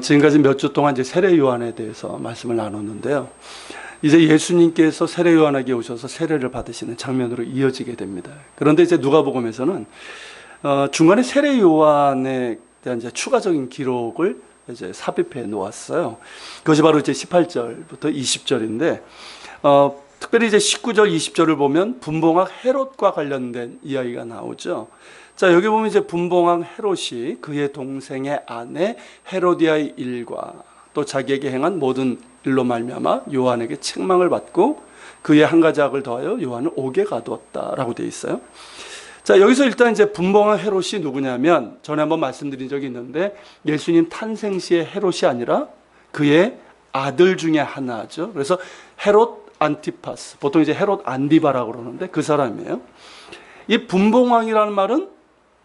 지금까지 몇 주 동안 이제 세례 요한에 대해서 말씀을 나눴는데요. 이제 예수님께서 세례 요한에게 오셔서 세례를 받으시는 장면으로 이어지게 됩니다. 그런데 이제 누가복음에서는 중간에 세례 요한에 대한 이제 추가적인 기록을 이제 삽입해 놓았어요. 그것이 바로 이제 18절부터 20절인데, 특별히 이제 19절, 20절을 보면 분봉왕 헤롯과 관련된 이야기가 나오죠. 자, 여기 보면 이제 분봉왕 헤롯이 그의 동생의 아내 헤로디아의 일과 또 자기에게 행한 모든 일로 말미암아 요한에게 책망을 받고 그의 한 가지 악을 더하여 요한을 옥에 가두었다라고 되어 있어요. 자, 여기서 일단 이제 분봉왕 헤롯이 누구냐면, 전에 한번 말씀드린 적이 있는데 예수님 탄생 시의 헤롯이 아니라 그의 아들 중에 하나죠. 그래서 헤롯 안티파스, 보통 이제 헤롯 안디바라고 그러는데 그 사람이에요. 이 분봉왕이라는 말은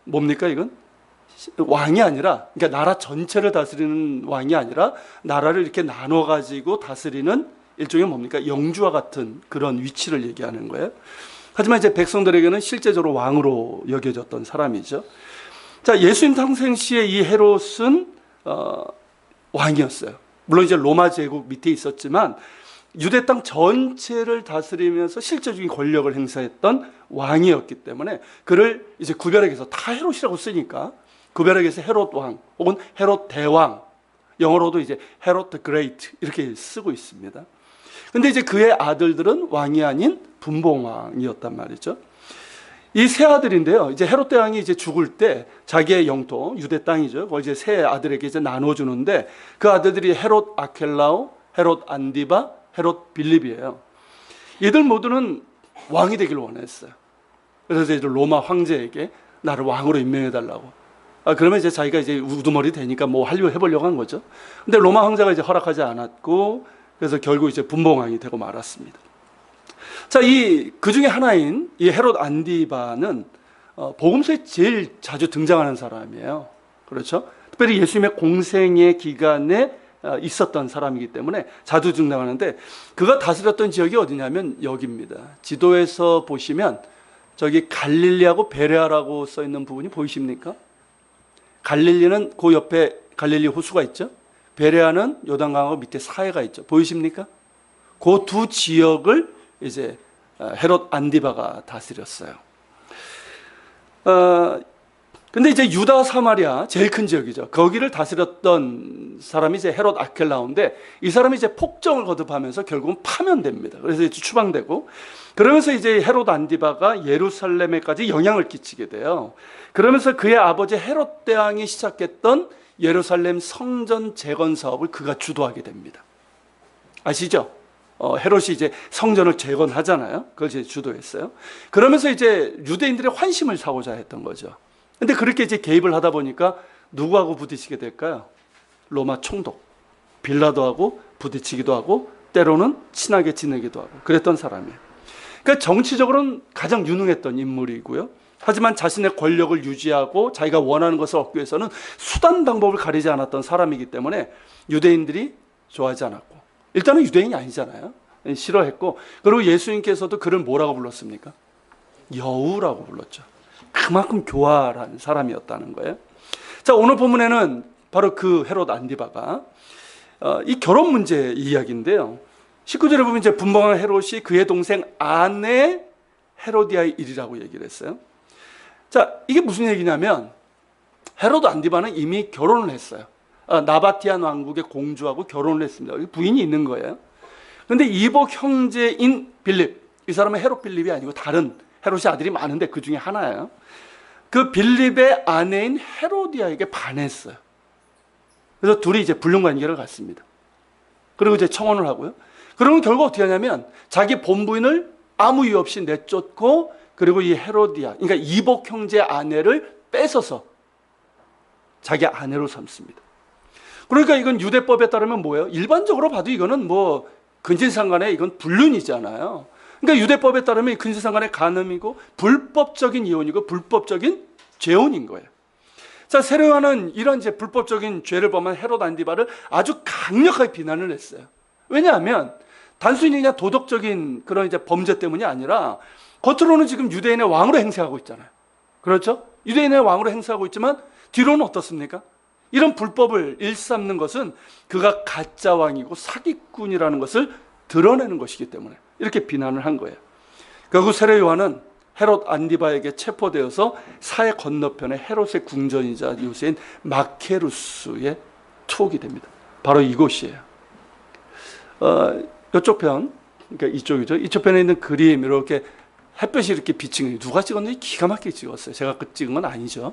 뭡니까? 이건 왕이 아니라, 그러니까 나라 전체를 다스리는 왕이 아니라 나라를 이렇게 나눠 가지고 다스리는 일종의 뭡니까? 영주와 같은 그런 위치를 얘기하는 거예요. 하지만 이제 백성들에게는 실제적으로 왕으로 여겨졌던 사람이죠. 자, 예수님 탄생 시에 이 헤롯은 왕이었어요. 물론 이제 로마 제국 밑에 있었지만 유대 땅 전체를 다스리면서 실제적인 권력을 행사했던 왕이었기 때문에 그를 이제 구별하기 위해서, 다 헤롯이라고 쓰니까 구별하기 위해서 헤롯 왕 혹은 헤롯 대왕, 영어로도 이제 헤롯 더 그레이트 이렇게 쓰고 있습니다. 근데 이제 그의 아들들은 왕이 아닌 분봉왕이었단 말이죠. 이 세 아들인데요. 이제 헤롯 대왕이 이제 죽을 때 자기의 영토, 유대 땅이죠. 그걸 이제 세 아들에게 이제 나눠주는데 그 아들들이 헤롯 아켈라오, 헤롯 안디바, 헤롯 빌립이에요. 이들 모두는 왕이 되기를 원했어요. 그래서 이제 로마 황제에게 나를 왕으로 임명해달라고. 그러면 이제 자기가 이제 우두머리 되니까 뭐 하려고 해보려고 한 거죠. 근데 로마 황제가 이제 허락하지 않았고, 그래서 결국 이제 분봉왕이 되고 말았습니다. 자, 그 중에 하나인 이 헤롯 안디바는 복음서에 제일 자주 등장하는 사람이에요. 그렇죠? 특별히 예수님의 공생의 기간에 있었던 사람이기 때문에 자주 등장하는데, 그가 다스렸던 지역이 어디냐면 여기입니다. 지도에서 보시면 저기 갈릴리하고 베레아라고 써 있는 부분이 보이십니까? 갈릴리는 그 옆에 갈릴리 호수가 있죠. 베레아는 요단강하고 밑에 사해가 있죠. 보이십니까? 그 두 지역을 이제 헤롯 안디바가 다스렸어요. 근데 이제 유다 사마리아 제일 큰 지역이죠. 거기를 다스렸던 사람이 이제 헤롯 아켈라오인데, 이 사람이 이제 폭정을 거듭하면서 결국은 파면됩니다. 그래서 이제 추방되고, 그러면서 이제 헤롯 안디바가 예루살렘에까지 영향을 끼치게 돼요. 그러면서 그의 아버지 헤롯 대왕이 시작했던 예루살렘 성전 재건 사업을 그가 주도하게 됩니다. 아시죠? 헤롯이 이제 성전을 재건하잖아요. 그걸 이제 주도했어요. 그러면서 이제 유대인들의 환심을 사고자 했던 거죠. 근데 그렇게 이제 개입을 하다 보니까 누구하고 부딪히게 될까요? 로마 총독 빌라도하고 부딪히기도 하고, 때로는 친하게 지내기도 하고 그랬던 사람이에요. 그러니까 정치적으로는 가장 유능했던 인물이고요. 하지만 자신의 권력을 유지하고 자기가 원하는 것을 얻기 위해서는 수단 방법을 가리지 않았던 사람이기 때문에 유대인들이 좋아하지 않았고, 일단은 유대인이 아니잖아요. 싫어했고, 그리고 예수님께서도 그를 뭐라고 불렀습니까? 여우라고 불렀죠. 그만큼 교활한 사람이었다는 거예요. 자, 오늘 본문에는 바로 그 헤롯 안디바가 이 결혼 문제 이야기인데요. 19절에 보면 이제 분봉왕 헤롯이 그의 동생 아내 헤로디아의 일이라고 얘기를 했어요. 자, 이게 무슨 얘기냐면 헤롯 안디바는 이미 결혼을 했어요. 나바티안 왕국의 공주하고 결혼을 했습니다. 부인이 있는 거예요. 그런데 이복 형제인 빌립, 이 사람은 헤롯 빌립이 아니고 다른 헤롯이 아들이 많은데 그 중에 하나예요. 그 빌립의 아내인 헤로디아에게 반했어요. 그래서 둘이 이제 불륜관계를 갖습니다. 그리고 이제 청혼을 하고요. 그러면 결국 어떻게 하냐면 자기 본부인을 아무 이유 없이 내쫓고, 그리고 이 헤로디아, 그러니까 이복 형제 아내를 뺏어서 자기 아내로 삼습니다. 그러니까 이건 유대법에 따르면 뭐예요? 일반적으로 봐도 이거는 뭐 근친상간에 이건 불륜이잖아요. 그러니까 유대법에 따르면 근친상간의 간음이고 불법적인 이혼이고 불법적인 재혼인 거예요. 자, 세례 요한은 이런 이제 불법적인 죄를 범한 헤롯 안디바를 아주 강력하게 비난을 했어요. 왜냐하면 단순히 그냥 도덕적인 그런 이제 범죄 때문이 아니라 겉으로는 지금 유대인의 왕으로 행세하고 있잖아요. 그렇죠? 유대인의 왕으로 행세하고 있지만 뒤로는 어떻습니까? 이런 불법을 일삼는 것은 그가 가짜 왕이고 사기꾼이라는 것을 드러내는 것이기 때문에 이렇게 비난을 한 거예요. 결국 세례 요한은 헤롯 안디바에게 체포되어서 사해 건너편에 헤롯의 궁전이자 요새인 마케루스에 투옥이 됩니다. 바로 이곳이에요. 이쪽 편, 그러니까 이쪽이죠. 이쪽 편에 있는 그림, 이렇게 햇볕이 이렇게 비친 거 누가 찍었는지 기가 막히게 찍었어요. 제가 찍은 건 아니죠.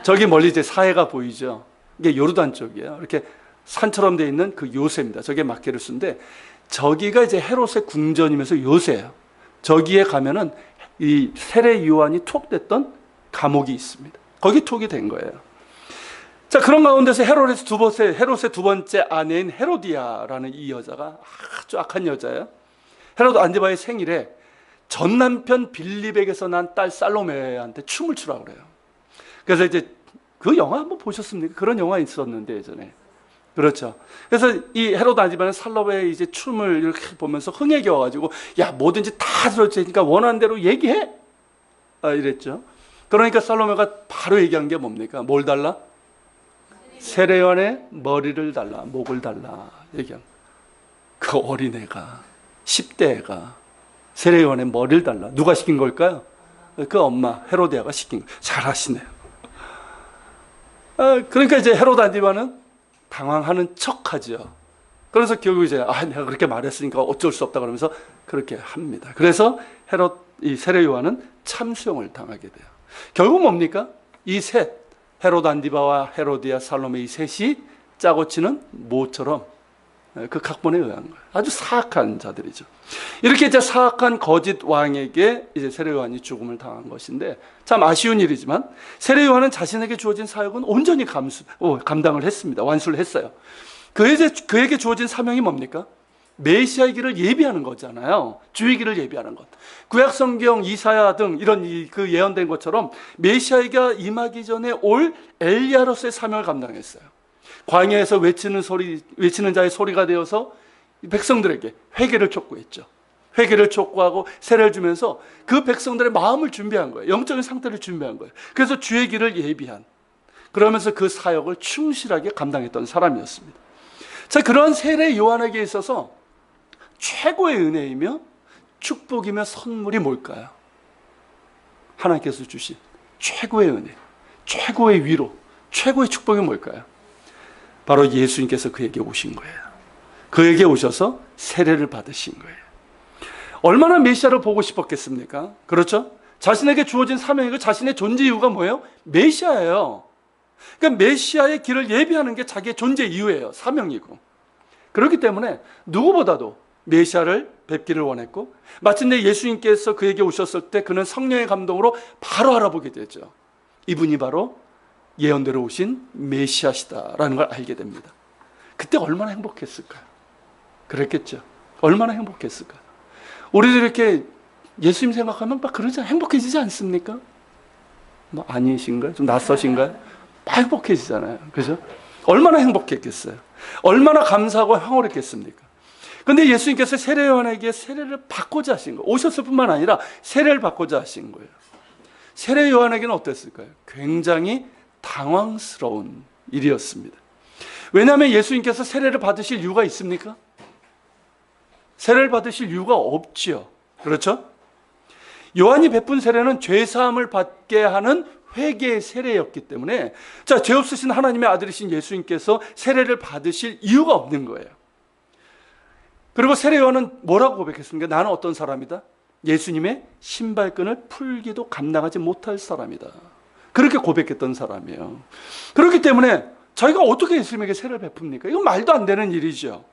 저기 멀리 이제 사해가 보이죠. 이게 요르단 쪽이에요. 이렇게 산처럼 돼 있는 그 요새입니다. 저게 마케루스인데 저기가 이제 헤롯의 궁전이면서 요새예요. 저기에 가면은 이 세례 요한이 투옥됐던 감옥이 있습니다. 거기 투옥이 된 거예요. 자, 그런 가운데서 헤롯의 두 번째 아내인 헤로디아라는 이 여자가 아주 악한 여자예요. 헤롯 안디바의 생일에 전 남편 빌립에게서 난 딸 살로메한테 춤을 추라고 그래요. 그래서 이제 그 영화 한번 보셨습니까? 그런 영화 있었는데 예전에. 그렇죠. 그래서 이 헤롯 안디바는 살로메의 이제 춤을 이렇게 보면서 흥에 겨워가지고 야, 뭐든지 다 들어주니까 원하는 대로 얘기해. 이랬죠. 그러니까 살로메가 바로 얘기한 게 뭡니까? 뭘 달라? 세례 요한의 머리를 달라, 목을 달라 얘기한. 그 어린애가 10대 애가 세례 요한의 머리를 달라. 누가 시킨 걸까요? 그 엄마 헤로디아가 시킨 거. 잘하시네요. 그러니까 이제 헤롯 안디바는 당황하는 척하죠. 그래서 결국 이제 내가 그렇게 말했으니까 어쩔 수 없다 그러면서 그렇게 합니다. 그래서 이 세례 요한은 참수형을 당하게 돼요. 결국 뭡니까? 이 셋, 헤롯 안디바와 헤로디아, 살로메 이 셋이 짜고 치는 모처럼 그 각본에 의한 거예요. 아주 사악한 자들이죠. 이렇게 이제 사악한 거짓 왕에게 이제 세례 요한이 죽음을 당한 것인데 참 아쉬운 일이지만 세례 요한은 자신에게 주어진 사역은 온전히 감당을 했습니다. 완수를 했어요. 그에게 주어진 사명이 뭡니까? 메시아의 길을 예비하는 거잖아요. 주의 길을 예비하는 것. 구약 성경 이사야 등 이런 그 예언된 것처럼 메시아가 임하기 전에 올 엘리야로서의 사명을 감당했어요. 광야에서 외치는 자의 소리가 되어서 백성들에게 회개를 촉구했죠. 회개를 촉구하고 세례를 주면서 그 백성들의 마음을 준비한 거예요. 영적인 상태를 준비한 거예요. 그래서 주의 길을 예비한, 그러면서 그 사역을 충실하게 감당했던 사람이었습니다. 자, 그런 세례 요한에게 있어서 최고의 은혜이며 축복이며 선물이 뭘까요? 하나님께서 주신 최고의 은혜, 최고의 위로, 최고의 축복이 뭘까요? 바로 예수님께서 그에게 오신 거예요. 그에게 오셔서 세례를 받으신 거예요. 얼마나 메시아를 보고 싶었겠습니까? 그렇죠? 자신에게 주어진 사명이고 자신의 존재 이유가 뭐예요? 메시아예요. 그러니까 메시아의 길을 예비하는 게 자기의 존재 이유예요. 사명이고. 그렇기 때문에 누구보다도 메시아를 뵙기를 원했고 마침내 예수님께서 그에게 오셨을 때 그는 성령의 감동으로 바로 알아보게 되죠. 이분이 바로 예언대로 오신 메시아시다라는 걸 알게 됩니다. 그때 얼마나 행복했을까요? 그랬겠죠. 얼마나 행복했을까요? 우리도 이렇게 예수님 생각하면 막 그러지 행복해지지 않습니까? 뭐 아니신가요? 좀 낯서신가요? 막 행복해지잖아요. 그죠? 얼마나 행복했겠어요? 얼마나 감사하고 황홀했겠습니까? 근데 예수님께서 세례 요한에게 세례를 받고자 하신 거예요. 오셨을 뿐만 아니라 세례를 받고자 하신 거예요. 세례 요한에게는 어땠을까요? 굉장히 당황스러운 일이었습니다. 왜냐하면 예수님께서 세례를 받으실 이유가 있습니까? 세례를 받으실 이유가 없지요. 그렇죠? 요한이 베푼 세례는 죄사함을 받게 하는 회개의 세례였기 때문에 자, 죄 없으신 하나님의 아들이신 예수님께서 세례를 받으실 이유가 없는 거예요. 그리고 세례 요한은 뭐라고 고백했습니까? 나는 어떤 사람이다? 예수님의 신발끈을 풀기도 감당하지 못할 사람이다. 그렇게 고백했던 사람이에요. 그렇기 때문에 자기가 어떻게 예수님에게 세례를 베풉니까? 이건 말도 안 되는 일이죠.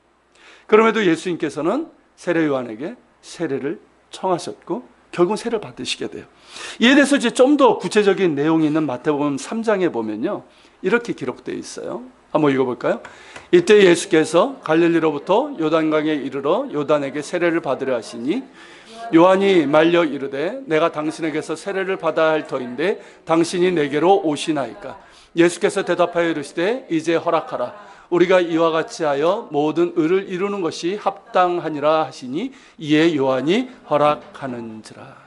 그럼에도 예수님께서는 세례 요한에게 세례를 청하셨고 결국 세례를 받으시게 돼요. 이에 대해서 이제 좀 더 구체적인 내용이 있는 마태복음 3장에 보면요, 이렇게 기록되어 있어요. 한번 읽어볼까요? 이때 예수께서 갈릴리로부터 요단강에 이르러 요단에게 세례를 받으려 하시니 요한이 말려 이르되 내가 당신에게서 세례를 받아야 할 터인데 당신이 내게로 오시나이까? 예수께서 대답하여 이르시되 이제 허락하라. 우리가 이와 같이 하여 모든 의를 이루는 것이 합당하니라 하시니 이에 요한이 허락하는지라.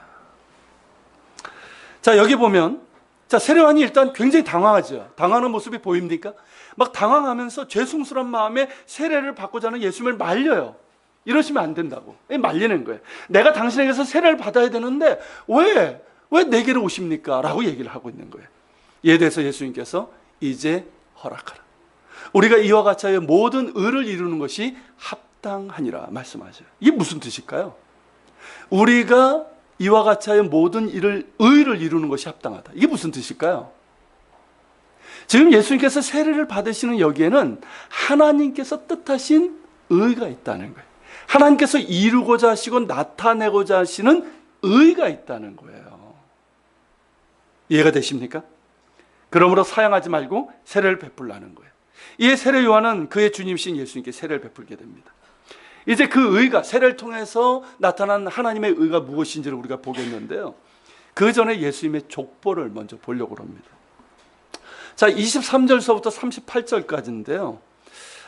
자, 여기 보면 자, 세례요한이 일단 굉장히 당황하죠. 당황하는 모습이 보입니까? 막 당황하면서 죄송스러운 마음에 세례를 받고자 하는 예수님을 말려요. 이러시면 안 된다고. 말리는 거예요. 내가 당신에게서 세례를 받아야 되는데 왜 내게로 오십니까? 라고 얘기를 하고 있는 거예요. 이에 대해서 예수님께서 이제 허락하라. 우리가 이와 같이 하여 모든 의를 이루는 것이 합당하니라 말씀하셔요. 이게 무슨 뜻일까요? 우리가 이와 같이 하여 모든 의를 이루는 것이 합당하다. 이게 무슨 뜻일까요? 지금 예수님께서 세례를 받으시는 여기에는 하나님께서 뜻하신 의가 있다는 거예요. 하나님께서 이루고자 하시고 나타내고자 하시는 의가 있다는 거예요. 이해가 되십니까? 그러므로 사양하지 말고 세례를 베풀라는 거예요. 이에 세례 요한은 그의 주님이신 예수님께 세례를 베풀게 됩니다. 이제 그 의가, 세례를 통해서 나타난 하나님의 의가 무엇인지를 우리가 보겠는데요. 그 전에 예수님의 족보를 먼저 보려고 합니다. 자, 23절서부터 38절까지인데요.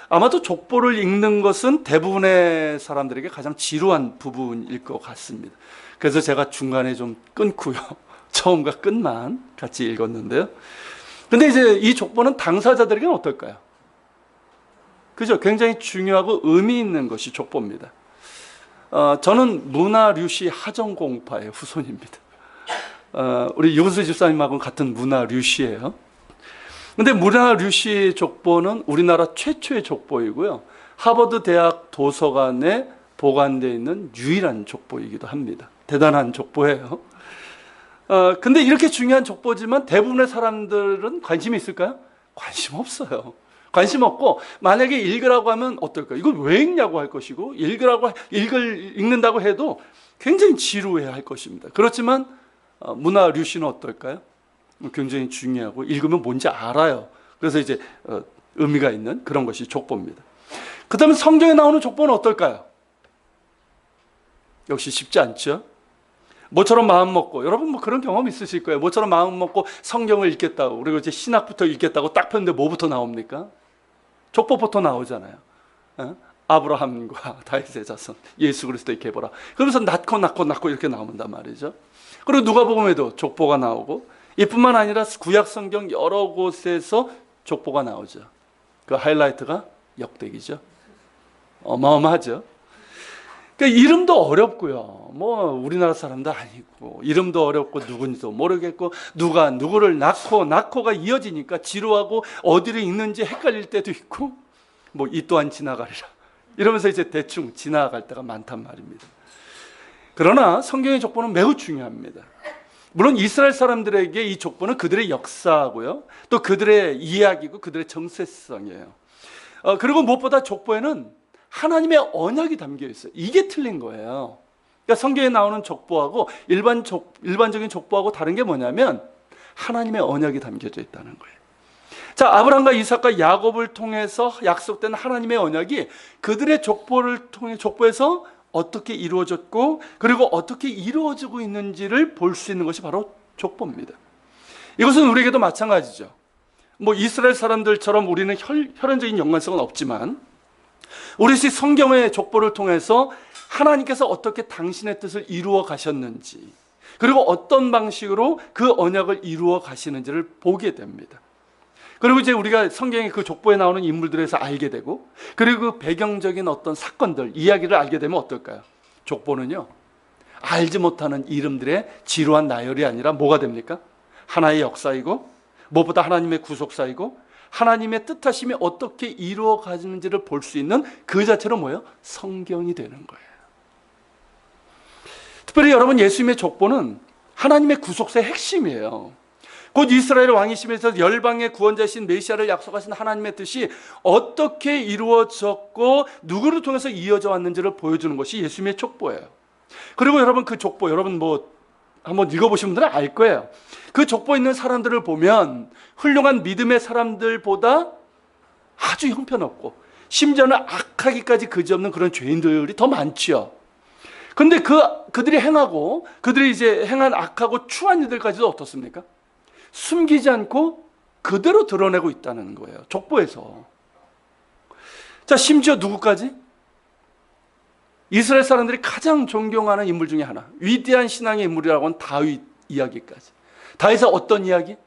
아마도 족보를 읽는 것은 대부분의 사람들에게 가장 지루한 부분일 것 같습니다. 그래서 제가 중간에 좀 끊고요. 처음과 끝만 같이 읽었는데요. 근데 이제 이 족보는 당사자들에게는 어떨까요? 그죠? 굉장히 중요하고 의미 있는 것이 족보입니다. 저는 문화 류시 하정공파의 후손입니다. 우리 유근수 집사님하고는 같은 문화 류시예요. 근데 문화 류시 족보는 우리나라 최초의 족보이고요. 하버드 대학 도서관에 보관되어 있는 유일한 족보이기도 합니다. 대단한 족보예요. 근데 이렇게 중요한 족보지만 대부분의 사람들은 관심이 있을까요? 관심 없어요. 관심 없고, 만약에 읽으라고 하면 어떨까요? 이걸 왜 읽냐고 할 것이고, 읽는다고 해도 굉장히 지루해 할 것입니다. 그렇지만 문화 류시는 어떨까요? 굉장히 중요하고 읽으면 뭔지 알아요. 그래서 이제 의미가 있는 그런 것이 족보입니다. 그 다음에 성경에 나오는 족보는 어떨까요? 역시 쉽지 않죠. 모처럼 마음 먹고, 여러분 뭐 그런 경험 있으실 거예요. 모처럼 마음 먹고 성경을 읽겠다고, 그리고 이제 신학부터 읽겠다고 딱 폈는데 뭐부터 나옵니까? 족보부터 나오잖아요. 아브라함과 다윗의 자손 예수 그리스도의 계보라. 그러면서 낳고 이렇게 나온단 말이죠. 그리고 누가복음에도 족보가 나오고, 이뿐만 아니라 구약 성경 여러 곳에서 족보가 나오죠. 그 하이라이트가 역대기죠. 어마어마하죠. 그러니까 이름도 어렵고요. 뭐 우리나라 사람도 아니고, 이름도 어렵고 누군지도 모르겠고, 누가 누구를 낳고가 이어지니까 지루하고 어디를 읽는지 헷갈릴 때도 있고, 뭐 이 또한 지나가리라 이러면서 이제 대충 지나갈 때가 많단 말입니다. 그러나 성경의 족보는 매우 중요합니다. 물론 이스라엘 사람들에게 이 족보는 그들의 역사고요, 또 그들의 이야기고 그들의 정체성이에요. 그리고 무엇보다 족보에는 하나님의 언약이 담겨 있어요. 이게 틀린 거예요. 그러니까 성경에 나오는 족보하고 일반적인 족보하고 다른 게 뭐냐면 하나님의 언약이 담겨져 있다는 거예요. 자, 아브라함과 이삭과 야곱을 통해서 약속된 하나님의 언약이 그들의 족보에서 어떻게 이루어졌고, 그리고 어떻게 이루어지고 있는지를 볼 수 있는 것이 바로 족보입니다. 이것은 우리에게도 마찬가지죠. 뭐 이스라엘 사람들처럼 우리는 혈연적인 연관성은 없지만, 우리 성경의 족보를 통해서 하나님께서 어떻게 당신의 뜻을 이루어 가셨는지, 그리고 어떤 방식으로 그 언약을 이루어 가시는지를 보게 됩니다. 그리고 이제 우리가 성경의 그 족보에 나오는 인물들에서 알게 되고, 그리고 그 배경적인 어떤 사건들, 이야기를 알게 되면 어떨까요? 족보는요, 알지 못하는 이름들의 지루한 나열이 아니라 뭐가 됩니까? 하나의 역사이고, 무엇보다 하나님의 구속사이고, 하나님의 뜻하심이 어떻게 이루어 가는지를 볼 수 있는 그 자체로 뭐예요? 성경이 되는 거예요. 특별히 여러분, 예수님의 족보는 하나님의 구속사의 핵심이에요. 곧 이스라엘 왕이시면서 열방의 구원자신 메시아를 약속하신 하나님의 뜻이 어떻게 이루어졌고 누구를 통해서 이어져 왔는지를 보여주는 것이 예수님의 족보예요. 그리고 여러분, 그 족보, 여러분 뭐 한번 읽어보신 분들은 알 거예요. 그 족보에 있는 사람들을 보면 훌륭한 믿음의 사람들보다 아주 형편없고, 심지어는 악하기까지 그지없는 그런 죄인들이 더 많지요. 근데 그들이 행한 악하고 추한 일들까지도 어떻습니까? 숨기지 않고 그대로 드러내고 있다는 거예요. 족보에서. 자, 심지어 누구까지? 이스라엘 사람들이 가장 존경하는 인물 중에 하나, 위대한 신앙의 인물이라고 하는 다윗 이야기까지. 다윗의 어떤 이야기?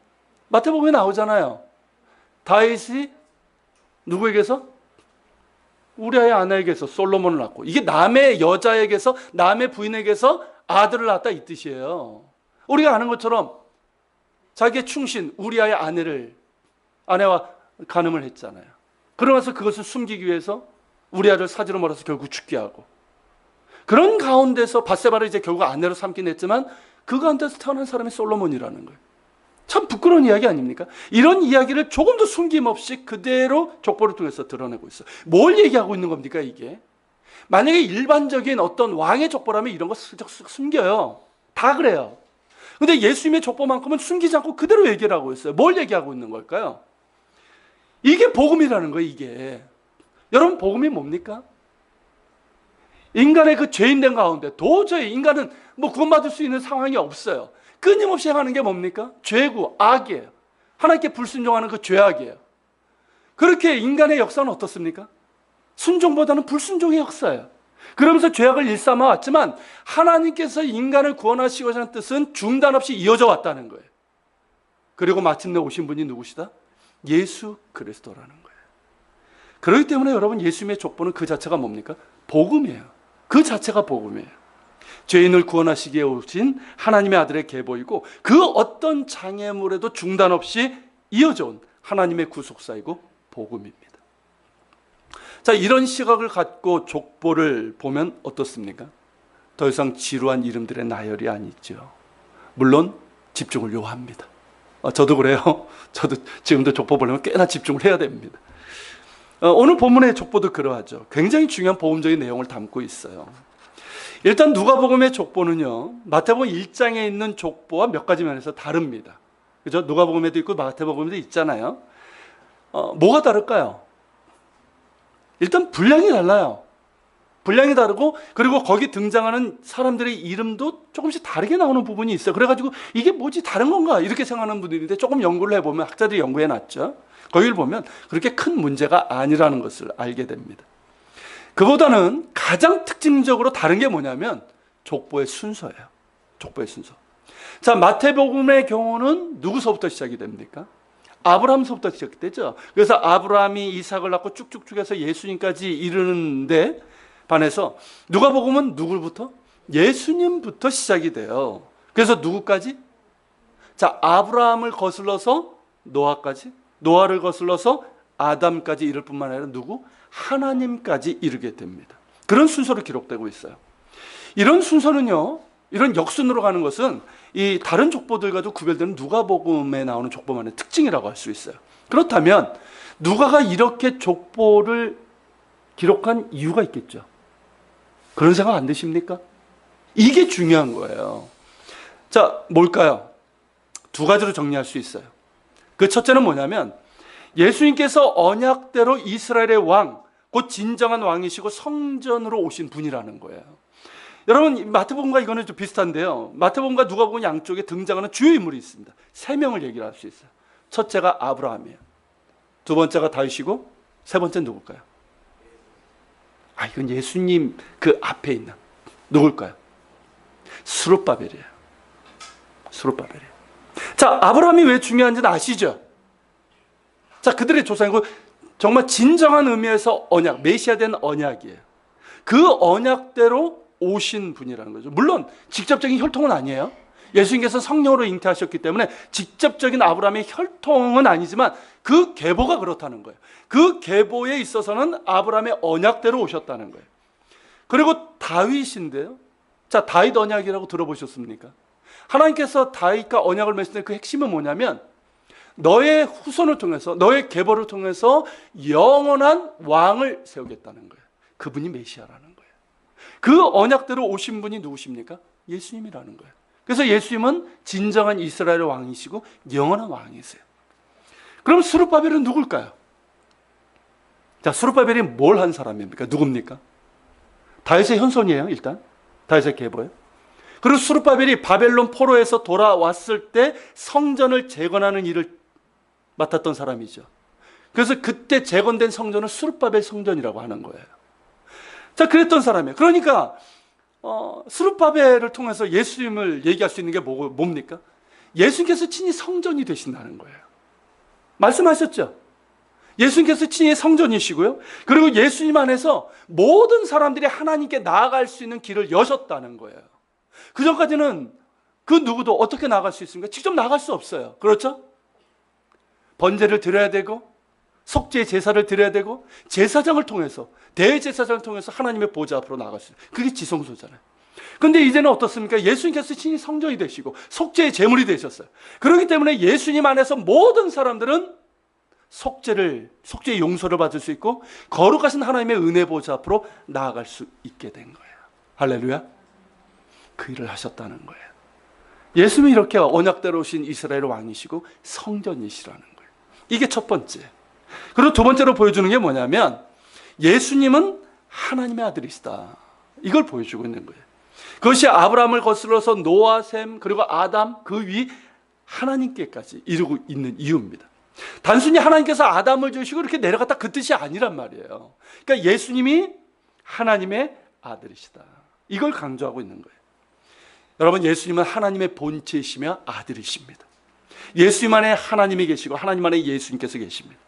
마태복음에 나오잖아요. 다윗이 누구에게서? 우리아의 아내에게서 솔로몬을 낳고, 이게 남의 여자에게서, 남의 부인에게서 아들을 낳았다 이 뜻이에요. 우리가 아는 것처럼 자기의 충신 우리아의 아내와 간음을 했잖아요. 그러면서 그것을 숨기기 위해서 우리아를 사지로 몰아서 결국 죽게 하고, 그런 가운데서 밧세바를 이제 결국 아내로 삼긴 했지만 그 가운데서 태어난 사람이 솔로몬이라는 거예요. 참 부끄러운 이야기 아닙니까? 이런 이야기를 조금 더 숨김없이 그대로 족보를 통해서 드러내고 있어요. 뭘 얘기하고 있는 겁니까 이게? 만약에 일반적인 어떤 왕의 족보라면 이런 거 슬쩍 숨겨요. 다 그래요. 근데 예수님의 족보만큼은 숨기지 않고 그대로 얘기를 하고 있어요. 뭘 얘기하고 있는 걸까요? 이게 복음이라는 거예요, 이게. 여러분, 복음이 뭡니까? 인간의 그 죄인된 가운데 도저히 인간은 뭐 구원받을 수 있는 상황이 없어요. 끊임없이 행하는 게 뭡니까? 죄고 악이에요. 하나님께 불순종하는 그 죄악이에요. 그렇게 인간의 역사는 어떻습니까? 순종보다는 불순종의 역사예요. 그러면서 죄악을 일삼아 왔지만 하나님께서 인간을 구원하시고자 하는 뜻은 중단 없이 이어져 왔다는 거예요. 그리고 마침내 오신 분이 누구시다? 예수 그리스도라는 거예요. 그렇기 때문에 여러분, 예수님의 족보는 그 자체가 뭡니까? 복음이에요. 그 자체가 복음이에요. 죄인을 구원하시기 위해 오신 하나님의 아들의 계보이고, 그 어떤 장애물에도 중단 없이 이어져 온 하나님의 구속사이고 복음입니다. 자, 이런 시각을 갖고 족보를 보면 어떻습니까? 더 이상 지루한 이름들의 나열이 아니죠. 물론 집중을 요합니다. 저도 그래요. 저도 지금도 족보 보려면 꽤나 집중을 해야 됩니다. 오늘 본문의 족보도 그러하죠. 굉장히 중요한 복음적인 내용을 담고 있어요. 일단 누가복음의 족보는요, 마태복음 1장에 있는 족보와 몇 가지 면에서 다릅니다. 그죠? 누가복음에도 있고 마태복음에도 있잖아요. 뭐가 다를까요? 일단 분량이 달라요. 분량이 다르고, 그리고 거기 등장하는 사람들의 이름도 조금씩 다르게 나오는 부분이 있어요. 그래가지고 이게 뭐지, 다른 건가 이렇게 생각하는 분들인데, 조금 연구를 해보면, 학자들이 연구해놨죠. 거기를 보면 그렇게 큰 문제가 아니라는 것을 알게 됩니다. 그보다는 가장 특징적으로 다른 게 뭐냐면 족보의 순서예요. 족보의 순서. 자, 마태복음의 경우는 누구서부터 시작이 됩니까? 아브라함서부터 시작되죠. 그래서 아브라함이 이삭을 낳고 쭉쭉쭉 해서 예수님까지 이르는데 반해서 누가복음은 누구부터? 예수님부터 시작이 돼요. 그래서 누구까지? 자, 아브라함을 거슬러서 노아까지, 노아를 거슬러서 아담까지 이를 뿐만 아니라 누구? 하나님까지 이르게 됩니다. 그런 순서로 기록되고 있어요. 이런 순서는요, 이런 역순으로 가는 것은 이 다른 족보들과도 구별되는 누가복음에 나오는 족보만의 특징이라고 할 수 있어요. 그렇다면 누가가 이렇게 족보를 기록한 이유가 있겠죠. 그런 생각 안 드십니까? 이게 중요한 거예요. 자, 뭘까요? 두 가지로 정리할 수 있어요. 그 첫째는 뭐냐면 예수님께서 언약대로 이스라엘의 왕, 곧 진정한 왕이시고 성전으로 오신 분이라는 거예요. 여러분, 마태복음과 이거는 좀 비슷한데요. 마태복음과 누가복음 양쪽에 등장하는 주요 인물이 있습니다. 세 명을 얘기를 할 수 있어요. 첫째가 아브라함이에요. 두 번째가 다윗이고, 세 번째는 누굴까요? 이건 예수님 그 앞에 있는 누굴까요? 스룹바벨이에요. 스룹바벨이에요. 자, 아브라함이 왜 중요한지는 아시죠? 자, 그들의 조상이고 정말 진정한 의미에서 언약, 메시아된 언약이에요. 그 언약대로 오신 분이라는 거죠. 물론 직접적인 혈통은 아니에요. 예수님께서 성령으로 잉태하셨기 때문에 직접적인 아브라함의 혈통은 아니지만 그 계보가 그렇다는 거예요. 그 계보에 있어서는 아브라함의 언약대로 오셨다는 거예요. 그리고 다윗인데요. 자, 다윗 언약이라고 들어보셨습니까? 하나님께서 다윗과 언약을 맺을 때 그 핵심은 뭐냐면 너의 후손을 통해서, 너의 계보를 통해서 영원한 왕을 세우겠다는 거예요. 그분이 메시아라는 거예요. 그 언약대로 오신 분이 누구십니까? 예수님이라는 거예요. 그래서 예수님은 진정한 이스라엘의 왕이시고 영원한 왕이세요. 그럼 스룹바벨은 누굴까요? 자, 스룹바벨이 뭘 한 사람입니까? 누굽니까? 다윗의 현손이에요, 일단. 다윗의 계보예요. 그리고 스룹바벨이 바벨론 포로에서 돌아왔을 때 성전을 재건하는 일을 맡았던 사람이죠. 그래서 그때 재건된 성전을 스룹바벨 성전이라고 하는 거예요. 자, 그랬던 사람이에요. 그러니까 스룹바벨을 통해서 예수님을 얘기할 수 있는 게 뭡니까? 예수님께서 친히 성전이 되신다는 거예요. 말씀하셨죠? 예수님께서 친히 성전이시고요. 그리고 예수님 안에서 모든 사람들이 하나님께 나아갈 수 있는 길을 여셨다는 거예요. 그전까지는 그 누구도 어떻게 나아갈 수 있습니까? 직접 나아갈 수 없어요. 그렇죠? 번제를 드려야 되고 속죄 제사를 드려야 되고 제사장을 통해서 대제사장을 통해서 하나님의 보좌 앞으로 나아갈 수 있어요. 그게 지성소잖아요. 그런데 이제는 어떻습니까? 예수님께서 친히 성전이 되시고 속죄의 제물이 되셨어요. 그렇기 때문에 예수님 안에서 모든 사람들은 속죄의 용서를 받을 수 있고 거룩하신 하나님의 은혜 보좌 앞으로 나아갈 수 있게 된 거예요. 할렐루야. 그 일을 하셨다는 거예요. 예수님이 이렇게 언약대로 오신 이스라엘 왕이시고 성전이시라는 거예요. 이게 첫 번째. 그리고 두 번째로 보여주는 게 뭐냐면 예수님은 하나님의 아들이시다. 이걸 보여주고 있는 거예요. 그것이 아브라함을 거슬러서 노아, 셈, 그리고 아담, 그 위 하나님께까지 이루고 있는 이유입니다. 단순히 하나님께서 아담을 주시고 이렇게 내려갔다 그 뜻이 아니란 말이에요. 그러니까 예수님이 하나님의 아들이시다. 이걸 강조하고 있는 거예요. 여러분, 예수님은 하나님의 본체이시며 아들이십니다. 예수님 안에 하나님이 계시고 하나님 안에 예수님께서 계십니다.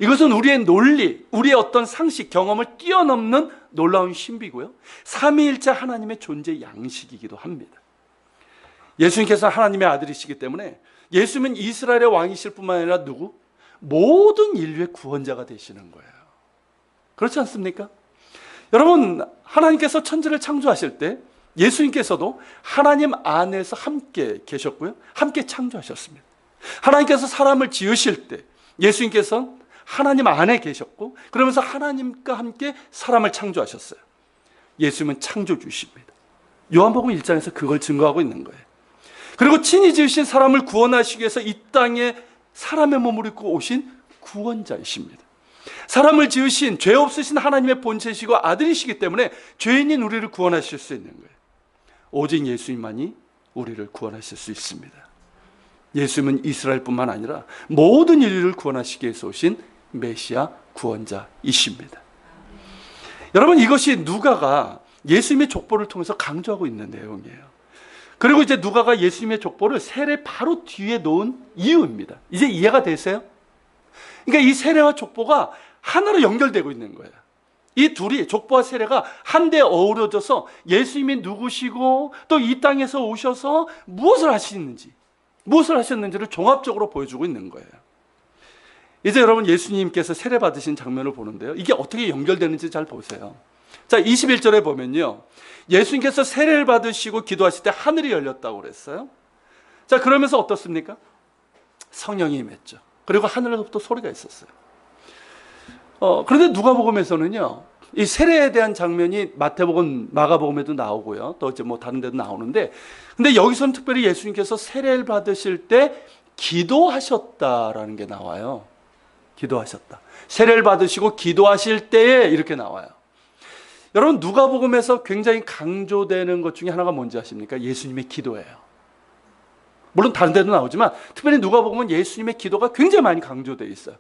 이것은 우리의 논리, 우리의 어떤 상식, 경험을 뛰어넘는 놀라운 신비고요. 삼위일체 하나님의 존재 양식이기도 합니다. 예수님께서 하나님의 아들이시기 때문에 예수님은 이스라엘의 왕이실 뿐만 아니라 누구? 모든 인류의 구원자가 되시는 거예요. 그렇지 않습니까? 여러분, 하나님께서 천지를 창조하실 때 예수님께서도 하나님 안에서 함께 계셨고요. 함께 창조하셨습니다. 하나님께서 사람을 지으실 때 예수님께서는 하나님 안에 계셨고 그러면서 하나님과 함께 사람을 창조하셨어요. 예수님은 창조주십니다. 요한복음 1장에서 그걸 증거하고 있는 거예요. 그리고 친히 지으신 사람을 구원하시기 위해서 이 땅에 사람의 몸을 입고 오신 구원자이십니다. 사람을 지으신 죄 없으신 하나님의 본체이시고 아들이시기 때문에 죄인인 우리를 구원하실 수 있는 거예요. 오직 예수님만이 우리를 구원하실 수 있습니다. 예수님은 이스라엘뿐만 아니라 모든 인류를 구원하시기 위해서 오신 메시아 구원자이십니다. 여러분, 이것이 누가가 예수님의 족보를 통해서 강조하고 있는 내용이에요. 그리고 이제 누가가 예수님의 족보를 세례 바로 뒤에 놓은 이유입니다. 이제 이해가 되세요? 그러니까 이 세례와 족보가 하나로 연결되고 있는 거예요. 이 둘이, 족보와 세례가 한데 어우러져서 예수님이 누구시고 또 이 땅에서 오셔서 무엇을 하셨는지를 종합적으로 보여주고 있는 거예요. 이제 여러분, 예수님께서 세례 받으신 장면을 보는데요. 이게 어떻게 연결되는지 잘 보세요. 자, 21절에 보면요. 예수님께서 세례를 받으시고 기도하실 때 하늘이 열렸다고 그랬어요. 자, 그러면서 어떻습니까? 성령이 임했죠. 그리고 하늘에서부터 소리가 있었어요. 그런데 누가복음에서는요, 이 세례에 대한 장면이 마태복음, 마가복음에도 나오고요. 또 이제 뭐 다른 데도 나오는데, 근데 여기서는 특별히 예수님께서 세례를 받으실 때 기도하셨다라는 게 나와요. 기도하셨다. 세례를 받으시고 기도하실 때에 이렇게 나와요. 여러분, 누가복음에서 굉장히 강조되는 것 중에 하나가 뭔지 아십니까? 예수님의 기도예요. 물론 다른 데도 나오지만 특별히 누가복음은 예수님의 기도가 굉장히 많이 강조되어 있어요.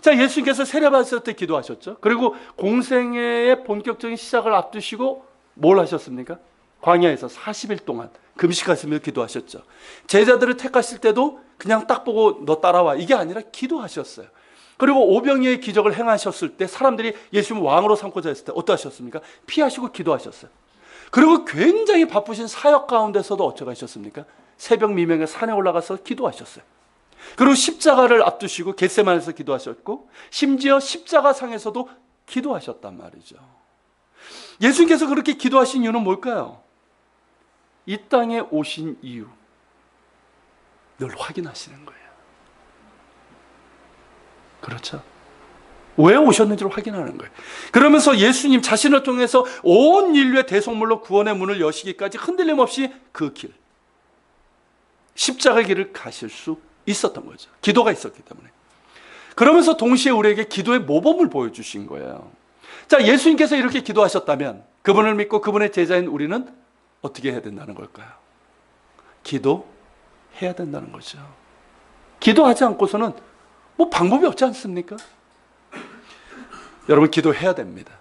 자, 예수님께서 세례 받으실 때 기도하셨죠. 그리고 공생애의 본격적인 시작을 앞두시고 뭘 하셨습니까? 광야에서 40일 동안 금식하시며 기도하셨죠. 제자들을 택하실 때도 그냥 딱 보고 너 따라와, 이게 아니라 기도하셨어요. 그리고 오병이의 기적을 행하셨을 때 사람들이 예수님을 왕으로 삼고자 했을 때 어떠하셨습니까? 피하시고 기도하셨어요. 그리고 굉장히 바쁘신 사역 가운데서도 어쩌고 하셨습니까? 새벽 미명에 산에 올라가서 기도하셨어요. 그리고 십자가를 앞두시고 겟세마네에서 기도하셨고 심지어 십자가 상에서도 기도하셨단 말이죠. 예수님께서 그렇게 기도하신 이유는 뭘까요? 이 땅에 오신 이유 늘 확인하시는 거예요. 그렇죠? 왜 오셨는지를 확인하는 거예요. 그러면서 예수님 자신을 통해서 온 인류의 대속물로 구원의 문을 여시기까지 흔들림 없이 그 길, 십자가의 길을 가실 수 있었던 거죠. 기도가 있었기 때문에. 그러면서 동시에 우리에게 기도의 모범을 보여주신 거예요. 자, 예수님께서 이렇게 기도하셨다면 그분을 믿고 그분의 제자인 우리는 어떻게 해야 된다는 걸까요? 기도해야 된다는 거죠. 기도하지 않고서는 뭐 방법이 없지 않습니까? 여러분, 기도해야 됩니다.